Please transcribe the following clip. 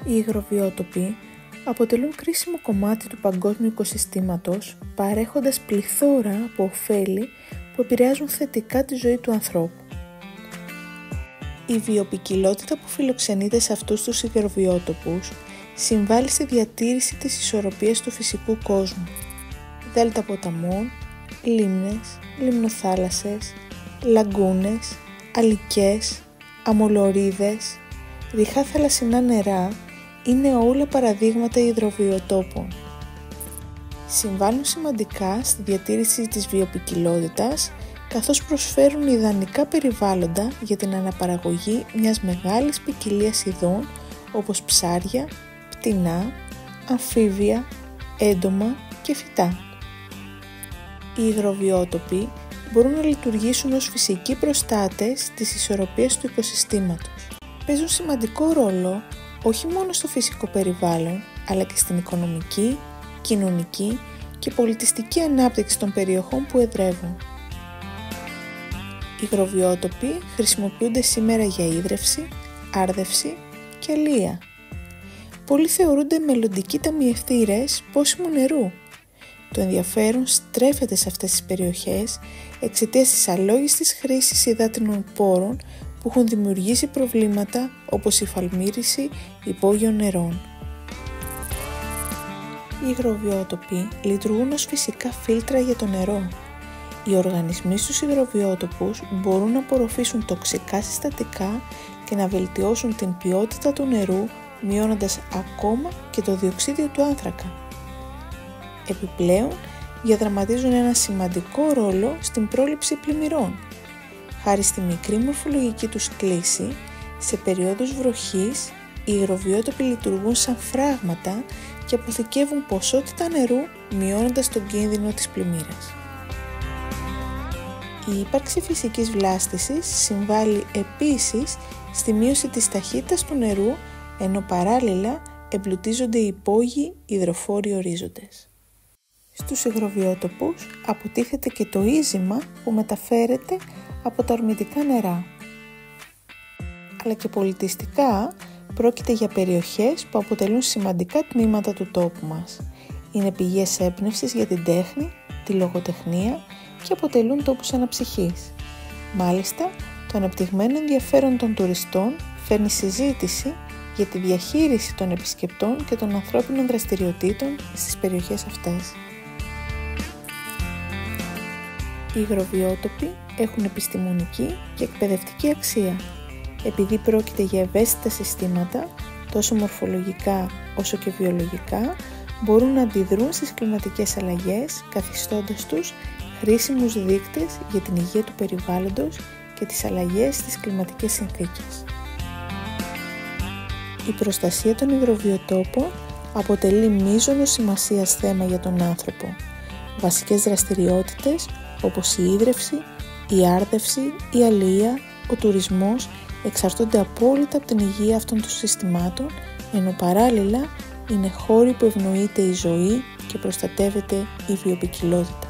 Οι υγροβιότοποι αποτελούν κρίσιμο κομμάτι του παγκόσμιου οικοσυστήματος, παρέχοντας πληθώρα από ωφέλη που επηρεάζουν θετικά τη ζωή του ανθρώπου. Η βιοποικιλότητα που φιλοξενείται σε αυτούς τους υγροβιότοπους συμβάλλει στη διατήρηση της ισορροπίας του φυσικού κόσμου. Δέλτα ποταμών, λίμνες, λιμνοθάλασσες, λαγκούνες, αλικές, αμολορίδες, ρηχά θαλασσινά νερά είναι όλα παραδείγματα υδροβιοτόπων. Συμβάλλουν σημαντικά στη διατήρηση της βιοποικιλότητας, καθώς προσφέρουν ιδανικά περιβάλλοντα για την αναπαραγωγή μιας μεγάλης ποικιλίας ειδών όπως ψάρια, πτηνά, αμφίβια, έντομα και φυτά. Οι υγροβιότοποι μπορούν να λειτουργήσουν ως φυσικοί προστάτες της ισορροπίας του οικοσυστήματος. Παίζουν σημαντικό ρόλο όχι μόνο στο φυσικό περιβάλλον, αλλά και στην οικονομική, κοινωνική και πολιτιστική ανάπτυξη των περιοχών που εδρεύουν. Οι υγροβιότοποι χρησιμοποιούνται σήμερα για ίδρυυση, άρδευση και αλεία. Πολλοί θεωρούνται μελλοντικοί ταμιευτήρες πόσιμου νερού. Το ενδιαφέρον στρέφεται σε αυτές τις περιοχές εξαιτίας της αλόγιστης χρήσης υδάτινων πόρων που έχουν δημιουργήσει προβλήματα όπως η φαλμύριση υπόγειων νερών. Οι υγροβιότοποι λειτουργούν ως φυσικά φίλτρα για το νερό. Οι οργανισμοί στους υγροβιότοπους μπορούν να απορροφήσουν τοξικά συστατικά και να βελτιώσουν την ποιότητα του νερού, μειώνοντας ακόμα και το διοξείδιο του άνθρακα. Επιπλέον, διαδραματίζουν ένα σημαντικό ρόλο στην πρόληψη πλημμυρών. Χάρη στη μικρή μορφολογική τους κλίση, σε περιόδους βροχής, οι υγροβιότοποι λειτουργούν σαν φράγματα και αποθηκεύουν ποσότητα νερού, μειώνοντας τον κίνδυνο της πλημμύρας. Η ύπαρξη φυσικής βλάστησης συμβάλλει επίσης στη μείωση της ταχύτητας του νερού, ενώ παράλληλα εμπλουτίζονται οι υπόγειοι υδροφόροι ορίζοντες. Στους υγροβιότοπους αποτίθεται και το ίζημα που μεταφέρεται από τα ορμητικά νερά. Αλλά και πολιτιστικά πρόκειται για περιοχές που αποτελούν σημαντικά τμήματα του τόπου μας. Είναι πηγές έμπνευσης για την τέχνη, τη λογοτεχνία και αποτελούν τόπους αναψυχής. Μάλιστα, το αναπτυγμένο ενδιαφέρον των τουριστών φέρνει συζήτηση για τη διαχείριση των επισκεπτών και των ανθρώπινων δραστηριοτήτων στις περιοχές αυτές. Οι υγροβιότοποι έχουν επιστημονική και εκπαιδευτική αξία. Επειδή πρόκειται για ευαίσθητα συστήματα, τόσο μορφολογικά όσο και βιολογικά, μπορούν να αντιδρούν στις κλιματικές αλλαγές, καθιστώντας τους χρήσιμους δείκτες για την υγεία του περιβάλλοντος και τις αλλαγές στις κλιματικές συνθήκες. Η προστασία των υγροβιοτόπων αποτελεί μείζωνος σημασίας θέμα για τον άνθρωπο. Βασικές δραστηριότητες όπως η ίδρυυση, η άρδευση, η αλεία, ο τουρισμός εξαρτώνται απόλυτα από την υγεία αυτών των συστημάτων, ενώ παράλληλα είναι χώροι που ευνοείται η ζωή και προστατεύεται η βιοποικιλότητα.